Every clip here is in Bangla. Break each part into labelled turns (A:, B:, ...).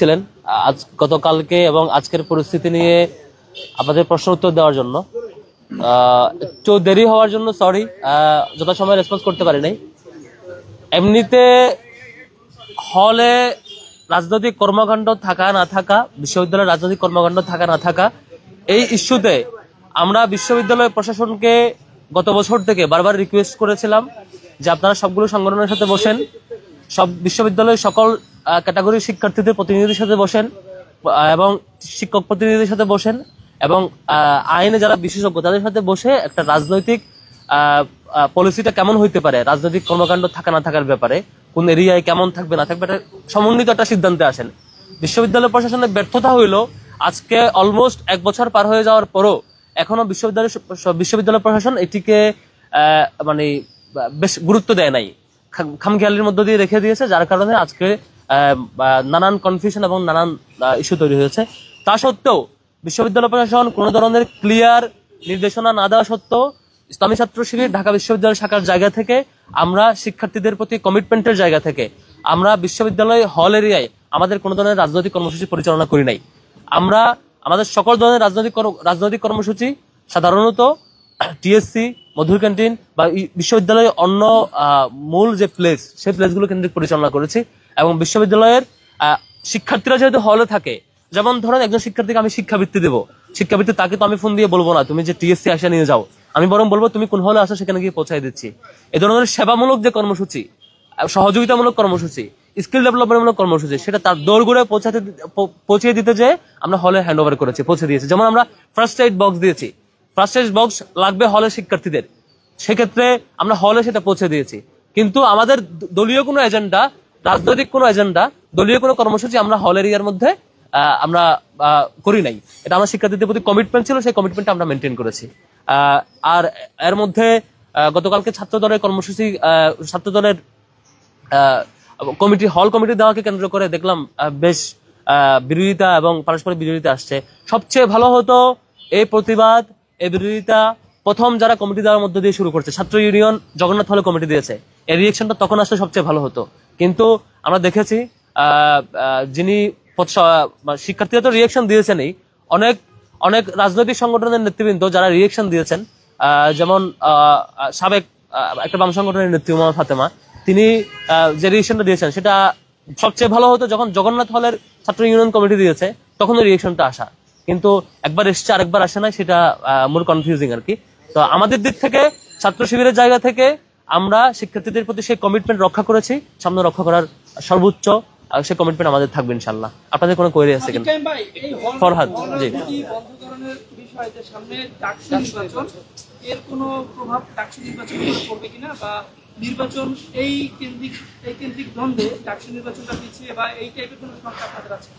A: ছিলেন আজ গতকালকে এবং আজকের পরিস্থিতি নিয়ে আপনাদের প্রশ্ন উত্তর দেওয়ার জন্য। একটু দেরি হওয়ার জন্য সরি, যথাসময়ে রেসপন্স করতে পারি নাই। এমনিতে হলে রাজনৈতিক কর্মকাণ্ড থাকা না থাকা, বিশ্ববিদ্যালয়ের রাজনৈতিক কর্মকাণ্ড থাকা না থাকা, এই ইস্যুতে আমরা বিশ্ববিদ্যালয় প্রশাসনকে গত বছর থেকে বারবার রিকোয়েস্ট করেছিলাম যে আপনারা সবগুলো সংগঠনের সাথে বসেন, সব বিশ্ববিদ্যালয়ের সকল ক্যাটাগরির শিক্ষার্থীদের প্রতিনিধিদের সাথে বসেন এবং শিক্ষক প্রতিনিধিদের সাথে বসেন এবং আইনে যারা বিশেষজ্ঞ তাদের সাথে বসে একটা রাজনৈতিক পলিসিটা কেমন হইতে পারে, রাজনৈতিক কর্মকাণ্ড থাকা না থাকার ব্যাপারে, কোন এরিয়ায় কেমন থাকবে না থাকবে, সমন্বিত একটা সিদ্ধান্তে আসেন। বিশ্ববিদ্যালয় প্রশাসনের ব্যর্থতা হইল আজকে অলমোস্ট 1 বছর পার হয়ে যাওয়ার পরও এখনো বিশ্ববিদ্যালয় প্রশাসন এটিকে মানে বেশ গুরুত্ব দেয় নাই, খামখেয়ালির মধ্য দিয়ে রেখে দিয়েছে, যার কারণে আজকে নানান কনফিউশন এবং নানান ইস্যু তৈরি হয়েছে। তা সত্ত্বেও বিশ্ববিদ্যালয় প্রশাসন কোনো ধরনের ক্লিয়ার নির্দেশনা না দেওয়া সত্ত্বেও ইসলামী ছাত্র শিবির ঢাকা বিশ্ববিদ্যালয় শাখার জায়গা থেকে আমরা শিক্ষার্থীদের প্রতি কমিটমেন্টের জায়গা থেকে আমরা বিশ্ববিদ্যালয় হল এরিয়ায় আমাদের কোনো ধরনের রাজনৈতিক কর্মসূচি পরিচালনা করি নাই। আমরা আমাদের সকল ধরনের রাজনৈতিক কর্মসূচি সাধারণত টিএসসি, মধুর ক্যান্টিন বা বিশ্ববিদ্যালয়ের অন্য মূল যে প্লেস সেই প্লেসগুলো কেন্দ্রিক পরিচালনা করেছি। এবং বিশ্ববিদ্যালয়ের শিক্ষার্থীরা যেহেতু হলে থাকে, যেমন ধরেন একজন শিক্ষার্থীকে আমি শিক্ষাবৃত্তি দেবো, শিক্ষাবৃত্তি তাকে তো আমি ফোন দিয়ে বলবো না তুমি যে টিএসসি আসে নিয়ে যাও, আমি বরং বলবো তুমি কোন হলে আসো সেখানে গিয়ে পৌঁছাই দিচ্ছি। এ ধরনের সেবামূলক যে কর্মসূচি, সহযোগিতামূলক কর্মসূচি, স্কিল ডেভেলপমেন্টমূলক কর্মসূচি, সেটা তার দৌড় পৌঁছে দিতে যে আমরা হলে হ্যান্ড ওভার করেছি, পৌঁছে দিয়েছি। যেমন আমরা ফার্স্ট এইড বক্স দিয়েছি, ফার্স্ট এইড বক্স লাগবে হলের শিক্ষার্থীদের, সেক্ষেত্রে আমরা হলে সেটা পৌঁছে দিয়েছি। কিন্তু আমাদের দলীয় কোনো এজেন্ডা, রাজনৈতিক কোনো এজেন্ডা, দলীয় কোনো কর্মসূচি আমরা হল এরিয়ার মধ্যে আমরা করি নাই। এটা আমার শিক্ষার্থীদের প্রতি কমিটমেন্ট ছিল, সেই কমিটমেন্ট আমরা মেনটেন করেছি। আর এর মধ্যে গতকালকে ছাত্র দলের কর্মসূচি, ছাত্র দলের হল কমিটি দেওয়াকে কেন্দ্র করে দেখলাম বেশ বিরোধিতা এবং পারস্পরিক বিরোধিতা আসছে। সবচেয়ে ভালো হতো এই প্রতিবাদ, এই বিরোধিতা প্রথম যারা কমিটি দেওয়ার মধ্যে দিয়ে শুরু করছে, ছাত্র ইউনিয়ন জগন্নাথ হলে কমিটি দিয়েছে, এই রিয়েকশনটা তখন আসলে সবচেয়ে ভালো হতো। কিন্তু আমরা দেখেছি যিনি শিক্ষার্থীরা তো রিয়েকশন দিয়েছেনই, অনেক অনেক রাজনৈতিক সংগঠনের নেতৃবৃন্দ যারা রিয়েকশন দিয়েছেন, যেমন সাবেক একটা বাম সংগঠনের নেত্রী মোহাম্মদ ফাতেমা, তিনি যে রিয়েকশনটা দিয়েছেন সেটা সবচেয়ে ভালো হতো যখন জগন্নাথ হলের ছাত্র ইউনিয়ন কমিটি দিয়েছে তখন ওই রিয়েকশনটা আসা। কিন্তু একবার এসছে আরেকবার আসে না, সেটা মোর কনফিউজিং আর কি। তো আমাদের দিক থেকে ছাত্র শিবিরের জায়গা থেকে আমরা শিক্ষার্থীদের প্রতি সেই কমিটমেন্ট রক্ষা করেছি, সামনে রক্ষা করার সর্বোচ্চ সেই কমিটমেন্ট আমাদের থাকবে ইনশাআল্লাহ। আপনাদের কোনো কোয়েরি আছে কিনা? ফরহাদ জি,
B: সামনে ডাকসু নির্বাচন, এর কোনো প্রভাব ডাকসু নির্বাচন পড়বে কিনা, বা নির্বাচন এই কেন্দ্রিক দ্বন্দ্বে ডাকসু নির্বাচনটা পিছিয়ে বা এই টাইপের কোনো সংখ্যা আপনাদের আছে?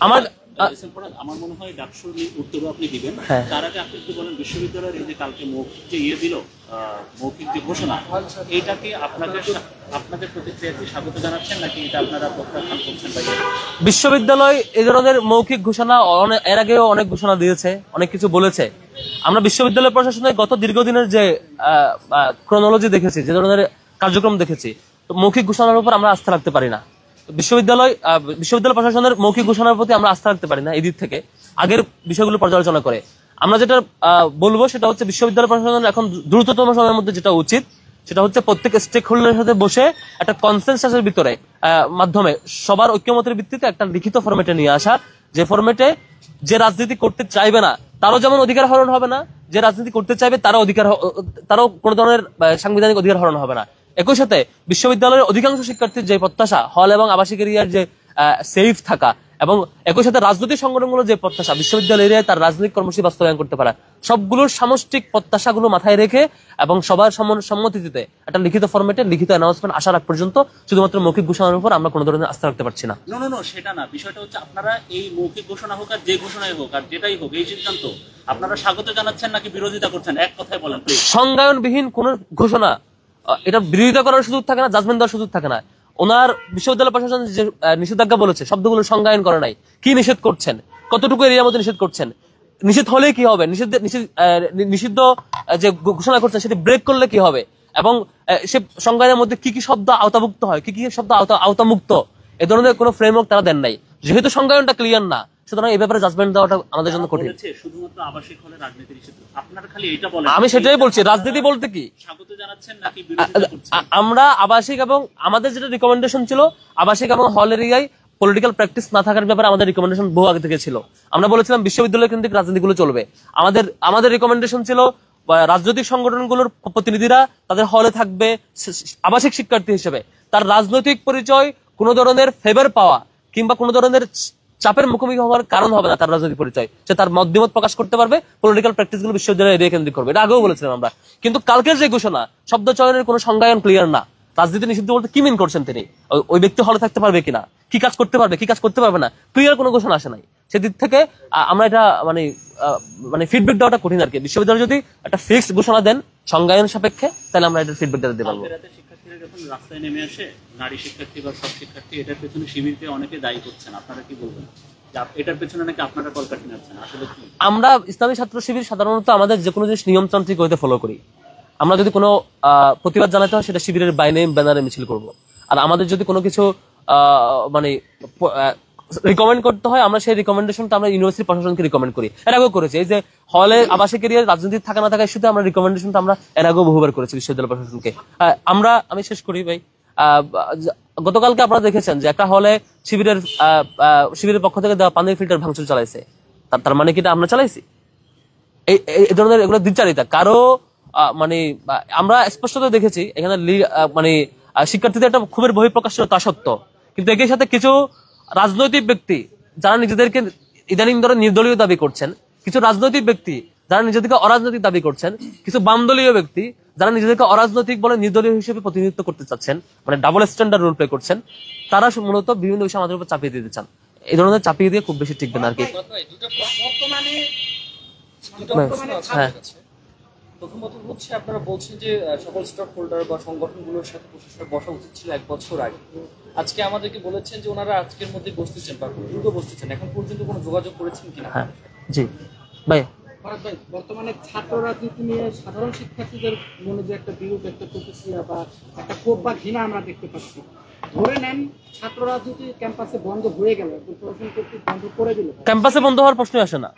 C: আমার মনে হয় ডাকসুর উত্তরও আপনি দিবেন। তার আগে আপনি যদি বলেন বিশ্ববিদ্যালয়ের এই যে কালকে দিল মৌখিক যে ঘোষণা, এইটাকে আপনাদের প্রতিক্রিয়া কি স্বাগত জানাচ্ছেন নাকি এটা আপনারা প্রত্যাখ্যান করছেন?
A: বিশ্ববিদ্যালয় এই ধরনের মৌখিক ঘোষণা এর আগেও অনেক ঘোষণা দিয়েছে, অনেক কিছু বলেছে। আমরা বিশ্ববিদ্যালয় প্রশাসনের গত দীর্ঘদিনের যে ক্রোনোলজি দেখেছি, যে ধরনের কার্যক্রম দেখেছি, তো মৌখিক ঘোষণার উপর আমরা আস্থা রাখতে পারি না। বিশ্ববিদ্যালয় প্রশাসনের মৌখিক ঘোষণার প্রতি আমরা আস্থা রাখতে পারি না। এই দিক থেকে আগের বিষয়গুলো পর্যালোচনা করে আমরা যেটা বলবো সেটা হচ্ছে বিশ্ববিদ্যালয় প্রশাসনের এখন দ্রুততম সময়ের মধ্যে যেটা উচিত সেটা হচ্ছে প্রত্যেক স্টেক হোল্ডারের সাথে বসে একটা কনসেনসাসের ভিতরে মাধ্যমে সবার ঐক্যমতের ভিত্তিতে একটা লিখিত ফরম্যাটে নিয়ে আসা, যে ফরম্যাটে যে রাজনীতি করতে চাইবে না তারও যেমন অধিকার হরণ হবে না, যে রাজনীতি করতে চাইবে তারও কোনো ধরনের সাংবিধানিক অধিকার হরণ হবে না। একই সাথে বিশ্ববিদ্যালয়ের অধিকাংশ শিক্ষার্থীর যে প্রত্যাশা হল এবং আবাসিক এরিয়ার যে সেফ থাকা, এবং একই সাথে রাজনৈতিক সংগঠনগুলোর যে প্রত্যাশা বিশ্ববিদ্যালয় এরিয়ায় তার রাজনৈতিক কর্মসূচি বাস্তবায়ন করতে পারা, সবগুলোর সামষ্টিক প্রত্যাশাগুলো মাথায় রেখে এবং সবার সম্মতিতে একটা লিখিত ফরম্যাটে লিখিত অ্যানাউন্সমেন্ট আসার আগ পর্যন্ত শুধুমাত্র মৌখিক ঘোষণার উপর আমরা কোনো ধরনের আস্থা রাখতে পারছি না।
C: সেটা না, বিষয়টা হচ্ছে আপনারা এই মৌখিক ঘোষণা হোক আর যে ঘোষণাই হোক আর যেটাই হোক, এই সিদ্ধান্ত আপনারা স্বাগত জানাচ্ছেন নাকি বিরোধিতা করছেন? এক কথায় বলেন।
A: সংজ্ঞায়নবিহীন কোন ঘোষণা, এটা বিরোধিতা করার সুযোগ থাকে না, জাজমেন্ট দেওয়ার সুযোগ থাকে না। ওনার বিশ্ববিদ্যালয় প্রশাসন যে নিষেধাজ্ঞা বলেছে শব্দগুলো সংজ্ঞায়ন করে নাই। কি নিষেধ করছেন, কতটুকু এরিয়ার মধ্যে নিষেধ করছেন, নিষেধ হলে কি হবে, নিষিদ্ধ যে ঘোষণা করছেন সেটি ব্রেক করলে কি হবে, এবং সে সংজ্ঞানের মধ্যে কি কি শব্দ আওতাভুক্ত হয়, কি কি শব্দ আওতামুক্ত, এ ধরনের কোনো ফ্রেমওয়ার্ক তারা দেন নাই। যেহেতু সংজ্ঞায়নটা ক্লিয়ার না, সুতরাং এই ব্যাপারে জাজমেন্ট দেওয়াটা আমাদের জন্য কঠিন।
C: শুধুমাত্র আবাসিক হলে রাজনীতি নিষিদ্ধ, আপনারা খালি এটা বলেন।
A: আমি সেটাই বলছি, রাজনীতি বলতে কি
C: স্বাগত জানাচ্ছেন নাকি বিরোধিতা করছেন?
A: আমরা আবাসিক এবং আমাদের যেটা রিকমেন্ডেশন ছিল, আবাসিক এবং হল এরিয়ায় পলিটিক্যাল প্র্যাকটিস না থাকার ব্যাপারে আমাদের রিকমেন্ডেশন বহু আগে থেকে ছিল। আমরা বলেছিলাম বিশ্ববিদ্যালয় কেন্দ্রিক রাজনীতিগুলো চলবে। আমাদের রিকমেন্ডেশন ছিল রাজনৈতিক সংগঠনগুলোর প্রতিনিধিরা তাদের হলে থাকবে আবাসিক শিক্ষার্থী হিসেবে, তার রাজনৈতিক পরিচয় কোনো ধরনের ফেভার পাওয়া কিংবা কোনো ধরনের চাপের মুখোমুখি হওয়ার কারণ হবে না। তার রাজনৈতিক পরিচয়, সে তার মতামত প্রকাশ করতে পারবে, পলিটিক্যাল প্র্যাকটিস গুলো বিশ্ববিদ্যালয় এরিয়া কেন্দ্রিক করবে। এটা আগেও বলেছিলাম আমরা। কিন্তু কালকের যে ঘোষণা, শব্দ চয়নের কোনো সংজ্ঞায়ন ক্লিয়ার না। রাজনীতি নিষিদ্ধ বলতে কি মিন করছেন তিনি? ওই ব্যক্তি হলে থাকতে পারবে কিনা, কি কাজ করতে পারবে, কি কাজ করতে পারবে না, ক্লিয়ার কোনো ঘোষণা আসে নাই। সেদিক থেকে আমরা এটা মানে ফিডব্যাক দেওয়াটা কঠিন আর কি। বিশ্ববিদ্যালয় যদি একটা ফিক্সড ঘোষণা দেন সংজ্ঞায়ন সাপেক্ষে, তাহলে আমরা এটা ফিডব্যাক দিতে পারবো।
C: শিক্ষার্থীরা যখন রাস্তায় নেমে আসে, নারী শিক্ষার্থী বা সব শিক্ষার্থী, এটার পেছনে শিবিরকে অনেকে দায়ী করছেন, আপনারা কি বলবেন? এটার পেছনে নাকি আপনারা কলকাঠি নাচ্ছেন, আসলে কি? আমরা
A: ইসলামী ছাত্র শিবির সাধারণত আমাদের যে কোনো জিনিস নিয়মতান্ত্রিক হইতে ফলো করি। আমরা যদি কোনো প্রতিবাদ জানাতে হয় সেটা শিবিরের বাইনে ব্যানারে মিছিল করব। আর আমাদের যদি কোনো কিছু মানে রিকমেন্ড করতে হয়, আমরা সেই রিকমেন্ডেশনটা আমরা ইউনিভার্সিটি প্রশাসনকে রিকমেন্ড করি। এর আগেও করেছি। এই যে হলে আবাসিক এরিয়ার রাজনীতি থাকা না থাকা ইস্যুতে আমরা রিকমেন্ডেশনটা আমরা এর আগেও বহুবার করেছি বিশ্ববিদ্যালয় প্রশাসনকে। আমি শেষ করি ভাই। গতকালকে আপনারা দেখেছেন যে একটা হলে শিবিরের পক্ষ থেকে দেওয়া পানির ফিল্টার ভাঙচুর চালাইছে। তার মানে কি এটা আমরা চালাইছি? এই ধরনের এগুলো দ্বিচারিতা কারো মানে আমরা স্পষ্টত দেখেছি এখানে মানে শিক্ষার্থীদের একটা ক্ষোভের বহিঃপ্রকাশ ছিল, তা সত্য। কিন্তু একই সাথে কিছু রাজনৈতিক ব্যক্তি যারা নিজেদেরকে ইদানিং ধরে নির্দলীয় দাবি করছেন, কিছু রাজনৈতিক ব্যক্তি যারা নিজেদেরকে অরাজনৈতিক দাবি করছেন, কিছু বামদলীয় ব্যক্তি যারা নিজেদেরকে অরাজনৈতিক বলে নির্দলীয় হিসেবে প্রতিনিধিত্ব করতে চাচ্ছেন, মানে ডাবল স্ট্যান্ডার্ড রোল প্লে করছেন, তারা মূলত বিভিন্ন বিষয় আমাদের উপর চাপিয়ে দিতে চান। এই ধরনের চাপিয়ে দিয়ে খুব বেশি টিকবে না আর কি। হ্যাঁ,
D: প্রথমত হচ্ছে আপনারা বলছেন যে সকল স্টক হোল্ডার বা সংগঠনগুলোর সাথে প্রশাসনের বসা উচিত ছিল 1 বছর আগে। আজকে আমাদেরকে বলেছেন যে ওনারা আজকের মধ্যে বসতেছেন বা দ্রুত বসতেছেন। এখন পর্যন্ত কোনো যোগাযোগ করেছেন কিনা?
A: হ্যাঁ, জি ভাই।
B: ভাই, বর্তমানে ছাত্র রাজনীতি নিয়ে সাধারণ শিক্ষার্থীদের মনে যে একটা বিরূপ একটা প্রতিক্রিয়া বা একটা ক্ষোভ বা ঘৃণা আমরা দেখতে পাচ্ছি, ধরে নেন ছাত্র রাজনীতি ক্যাম্পাসে বন্ধ হয়ে গেল, প্রশাসন কর্তৃক বন্ধ করে দিল,
A: ক্যাম্পাসে বন্ধ হওয়ার প্রশ্ন আসে না।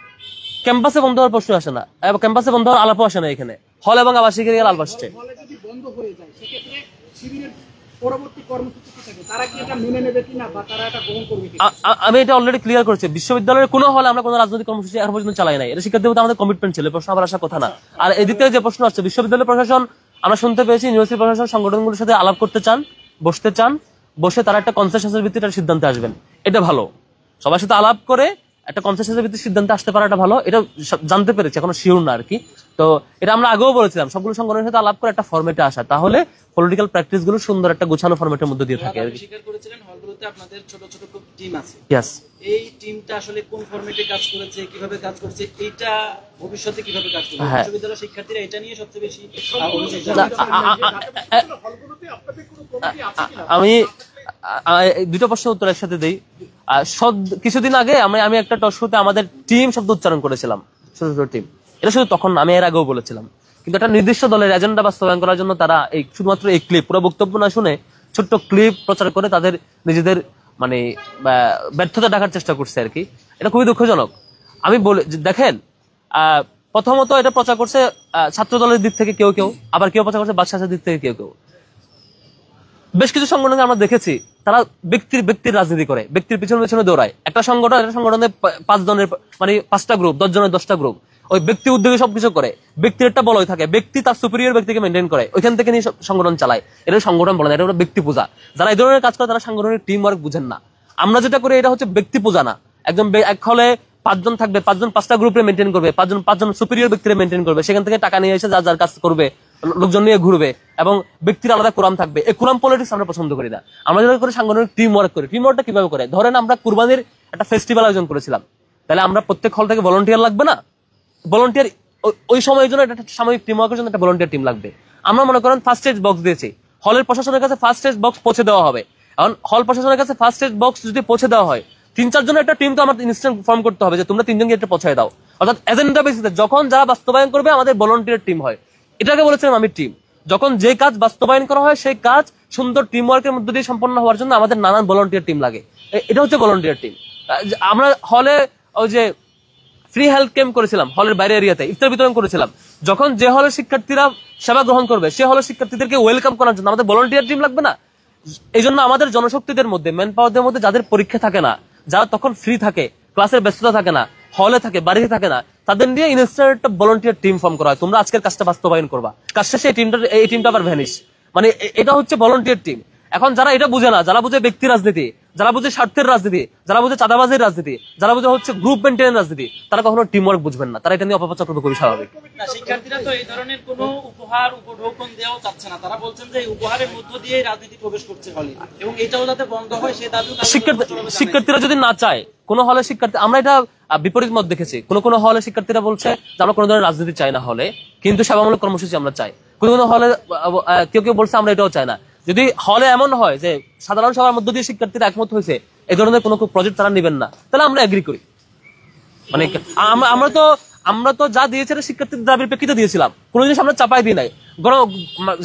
A: ক্যাম্পাসে বন্ধ হওয়ার প্রশ্ন আসে না এবং ক্যাম্পাসে বন্ধ হওয়ার আলাপও আসে না। এখানে হল এবং আবাসিক এরিয়া লাল আসছে।
B: হলে যদি বন্ধ হয়ে যায় সেক্ষেত্রে শিবিরের পরবর্তী কর্মসূচি কি থাকে? তারা কি এটা মেনে নেবে কিনা বা তারা এটা গ্রহণ করবে কিনা?
A: আমি এটা অলরেডি ক্লিয়ার করেছি। বিশ্ববিদ্যালয়ের কোনো হলে আমরা কোনো রাজনৈতিক কর্মসূচি এখন পর্যন্ত চালাই নাই। এটা শিক্ষার্থীদের আমাদের কমিটমেন্ট ছিল, প্রশ্ন আবার আসার কথা না। আর এদিক থেকে যে প্রশ্ন আসছে, বিশ্ববিদ্যালয় প্রশাসন আমরা শুনতে পেয়েছি ইউনিভার্সিটি প্রশাসন সংগঠনগুলোর সাথে আলাপ করতে চান, বসতে চান, বসে তারা একটা কনসেনসাসের ভিত্তিতে সিদ্ধান্তে আসবেন। এটা ভালো, সবার সাথে আলাপ করে একটা কনসেনসাসের ভিত্তিতে সিদ্ধান্তে আসতে পারাটা ভালো। এটা জানতে পেরেছি, এখনো শিওর না আর কি। তো এটা আমরা আগেও বলেছিলাম, সবগুলো সংগঠনের সাথে আলাপ করে একটা ফরম্যাটে আসা, তাহলে পলিটিক্যাল প্র্যাকটিস গুলো সুন্দর একটা গোছানো ফরম্যাটের মধ্যে দিয়ে থাকে।
D: স্বীকার করেছিলেন হলগুলোতে আপনাদের ছোট ছোট টিম আছে।
A: ইয়েস,
D: এই টিমটা আসলে কোন ফরম্যাটে কাজ করেছে, কিভাবে কাজ করছে, এইটা ভবিষ্যতে কিভাবে কাজ করবে? বিশ্ববিদ্যালয়ের শিক্ষার্থীরা এটা নিয়ে সবচেয়ে বেশি
A: আমি দুটো প্রশ্নের উত্তর একসাথে দেই। কিছুদিন আগে আমি একটা টক শোতে আমাদের টিম শব্দ উচ্চারণ করেছিলাম, ছোট ছোট টিম। এটা শুধু তখন আমি এর আগেও বলেছিলাম। কিন্তু একটা নির্দিষ্ট দলের এজেন্ডা বাস্তবায়ন করার জন্য তারা এই শুধুমাত্র এই ক্লিপ, পুরো বক্তব্য না শুনে ছোট্ট ক্লিপ প্রচার করে তাদের নিজেদের মানে ব্যর্থতা ঢাকার চেষ্টা করছে আর কি। এটা খুবই দুঃখজনক। আমি বলে দেখেন, প্রথমত এটা প্রচার করছে ছাত্র দলের দিক থেকে কেউ কেউ, আবার কেউ প্রচার করছে বাদশাহের দিক থেকে কেউ কেউ। বেশ কিছু সংগঠনে আমরা দেখেছি তারা ব্যক্তির রাজনীতি করে, ব্যক্তির পিছনে পিছনে দৌড়ায়। একটা সংগঠনে 5 জনের মানে 5টা গ্রুপ, 10 জনের 10টা গ্রুপ, ওই ব্যক্তি উদ্যোগে সবকিছু করে। ব্যক্তির একটা বলয় থাকে, ব্যক্তি তার সুপিরিয়র ব্যক্তিকে মেনটেন করে, ওইখান থেকে নিয়ে সংগঠন চালায়। এটা সংগঠন বলে না, এটা ব্যক্তি পূজা। যারা এই ধরনের কাজ করে তারা সাংগঠনিক টিম ওয়ার্ক বুঝেন না। আমরা যেটা করি এটা হচ্ছে ব্যক্তি পূজা না। একদম এক হলে 5 জন থাকবে, 5 জন 5টা গ্রুপে মেনটেন করবে, 5 জন সুপিরিয়র ব্যক্তিরা মেনটেন করবে, সেখান থেকে টাকা নিয়ে এসে যার কাজ করবে, লোকজন নিয়ে ঘুরবে এবং ব্যক্তির আলাদা কোরাম থাকবে। এই কোরাম পলিটিক্স আমরা পছন্দ করি না। আমরা যেটা করে সাংগঠনিক টিম ওয়ার্ক করি। টিম ওয়ার্কটা কিভাবে করে? ধরেন আমরা কুরবানির একটা ফেস্টিভ্যাল আয়োজন করেছিলাম, তাহলে আমরা প্রত্যেক হল থেকে ভলান্টিয়ার লাগবে না? ভলান্টিয়ার ওই সময়ের জন্য একটা সাময়িক টিম ওয়ার্কের জন্য একটা ভলান্টিয়ার টিম লাগবে। আমরা মনে করেন ফার্স্ট এড বক্স দিয়েছি, হলের প্রশাসনের কাছে ফার্স্ট এড বক্স পৌঁছে দেওয়া হবে। এখন হল প্রশাসনের কাছে ফার্স্ট এড বক্স যদি পৌঁছে দেওয়া হয়, 3-4 জনের একটা টিম তো আমাদের ইনস্ট্যান্ট ফর্ম করতে হবে যে তোমরা 3 জনকে এটা পৌঁছায় দাও। অর্থাৎ এজেন্ডা বেসিসে যখন যারা বাস্তবায়ন করবে আমাদের ভলান্টিয়ার টিম হয়। এটাকে বলেছিলাম আমি টিম। যখন যে কাজ বাস্তবায়ন করা হয় সেই কাজ সুন্দর টিম ওয়ার্কের মধ্যে দিয়ে সম্পন্ন হওয়ার জন্য আমাদের নানান ভলান্টিয়ার টিম লাগে। এটা হচ্ছে ভলান্টিয়ার টিম। আমরা হলে ওই যে ফ্রি হেলথ ক্যাম্প করেছিলাম, হলের বাইরে এরিয়াতে ইফতার বিতরণ করেছিলাম। যখন যে হলের শিক্ষার্থীরা সেবা গ্রহণ করবে, সে হলের শিক্ষার্থীদেরকে ওয়েলকাম করার জন্য আমাদের ভলান্টিয়ার টিম লাগবে না? এই জন্য আমাদের জনশক্তিদের মধ্যে, ম্যান পাওয়ারদের মধ্যে যাদের পরীক্ষা থাকে না, যারা তখন ফ্রি থাকে, ক্লাসের ব্যস্ততা থাকে না, হলে থাকে, বাড়িতে থাকে না, তাদের নিয়ে ইনস্ট্যান্ট একটা ভলান্টিয়ার টিম ফর্ম করা হয়। তোমরা আজকের কাজটা বাস্তবায়ন করবা, কাজ শেষে এই টিমটা আবার ভ্যানিশ। মানে এটা হচ্ছে ভলান্টিয়ার টিম। এখন যারা এটা বুঝে না, যারা বুঝে ব্যক্তি রাজনীতি, যারা বুঝে স্বার্থের রাজনীতি, যারা বুঝে চাঁদাবাজির রাজনীতি, যারা বুঝে হচ্ছে গ্রুপ মেনটেনের রাজনীতি, তারা কখনো টিম ওয়ার্ক বুঝবেন না। তারা এটা নিয়ে অপপ্রচার করবে, খুবই স্বাভাবিক।
E: শিক্ষার্থীরা তো এই ধরনের কোনো উপহার উপঢৌকন দেওয়া চাচ্ছে না। তারা বলছেন যে এই উপহারের মধ্য দিয়ে রাজনীতি প্রবেশ করছে হলে, এবং এটাও যাতে বন্ধ হয় সে দাবি
A: শিক্ষার্থীরা যদি না চায়, কোন হলে শিক্ষার্থী, আমরা এটা বিপরীত মত দেখেছি, কোন হলে শিক্ষার্থীরা বলছে যে আমরা কোনো ধরনের রাজনীতি চাই না হলে, কিন্তু সেবামূলক কর্মসূচি আমরা চাই। কোন হলে কেউ বলছে আমরা এটাও চাই না। যদি হলে এমন হয় যে সাধারণ সভার মধ্য দিয়ে শিক্ষার্থীরা একমত হয়েছে এই ধরনের কোনো প্রজেক্ট তারা নেবেন না, তাহলে আমরা এগ্রি করি। মানে আমরা তো যা দিয়েছি শিক্ষার্থীদের দাবির প্রেক্ষিতে দিয়েছিলাম, কোনো জিনিস আমরা চাপাই দিই নাই।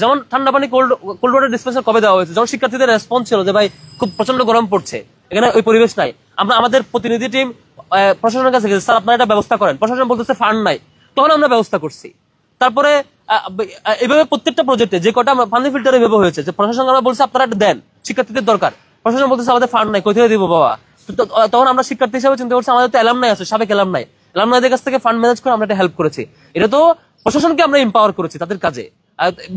A: যেমন ঠান্ডা পানি কোল্ড ওয়াটার ডিসপেন্সার কবে দেওয়া হয়েছে, যেমন শিক্ষার্থীদের রেসপন্স ছিল যে ভাই খুব প্রচন্ড গরম পড়ছে, এখানে ওই পরিবেশ নাই। আমরা আমাদের প্রতিনিধি টিম প্রশাসনের কাছে গেছে, স্যার আপনারা এটা ব্যবস্থা করেন। প্রশাসন বলতেছে ফান্ড নাই, তখন আমরা ব্যবস্থা করছি। তারপরে এইভাবে প্রত্যেকটা প্রজেক্টে যে কটা পানি ফিল্টার এইভাবে হয়েছে, যে প্রশাসন আমরা বলছি আপনারা দেন, শিক্ষার্থীদের দরকার। প্রশাসন বলতেছে আমাদের ফান্ড নাই, কোথায় দিব বাবা? তখন আমরা শিক্ষার্থী হিসেবে চিন্তা করছি আমাদের তো অ্যালামনাই আছে, সাবেক অ্যালামনাইদের কাছ থেকে ফান্ড ম্যানেজ করে আমরা একটা হেল্প করেছি। এটা তো প্রশাসনকে আমরা এম্পাওয়ার করেছি তাদের কাজে।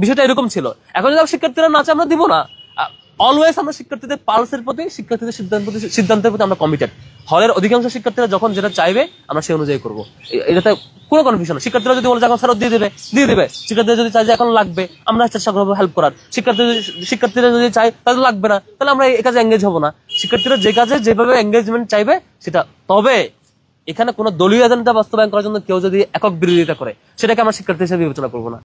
A: বিষয়টা এরকম ছিল। এখন যদি শিক্ষার্থীরা না চায় আমরা দিব না। অলওয়েজ আমরা শিক্ষার্থীদের পালসের প্রতি, শিক্ষার্থীদের সিদ্ধান্তের প্রতি আমরা কমিটেড। হলের অধিকাংশ শিক্ষার্থীরা যখন যেটা চাইবে আমরা সেই অনুযায়ী করবো, এটাতে কোনো কনফিউশন। শিক্ষার্থীরা যদি বলে এখন ফেরত দিয়ে দেবে। শিক্ষার্থীরা যদি চাই যে এখন লাগবে, আমরা চেষ্টা করবো হেল্প করার। শিক্ষার্থীরা যদি চাই তাহলে লাগবে না, তাহলে আমরা এই কাজে এঙ্গেজ হবো না। শিক্ষার্থীরা যে কাজে যেভাবে এঙ্গেজমেন্ট চাইবে সেটা। তবে এখানে কোনো দলীয় এজেন্ডা বাস্তবায়ন করার জন্য কেউ যদি একক বিরোধিতা করে, সেটাকে আমরা শিক্ষার্থী হিসেবে বিবেচনা করবো না।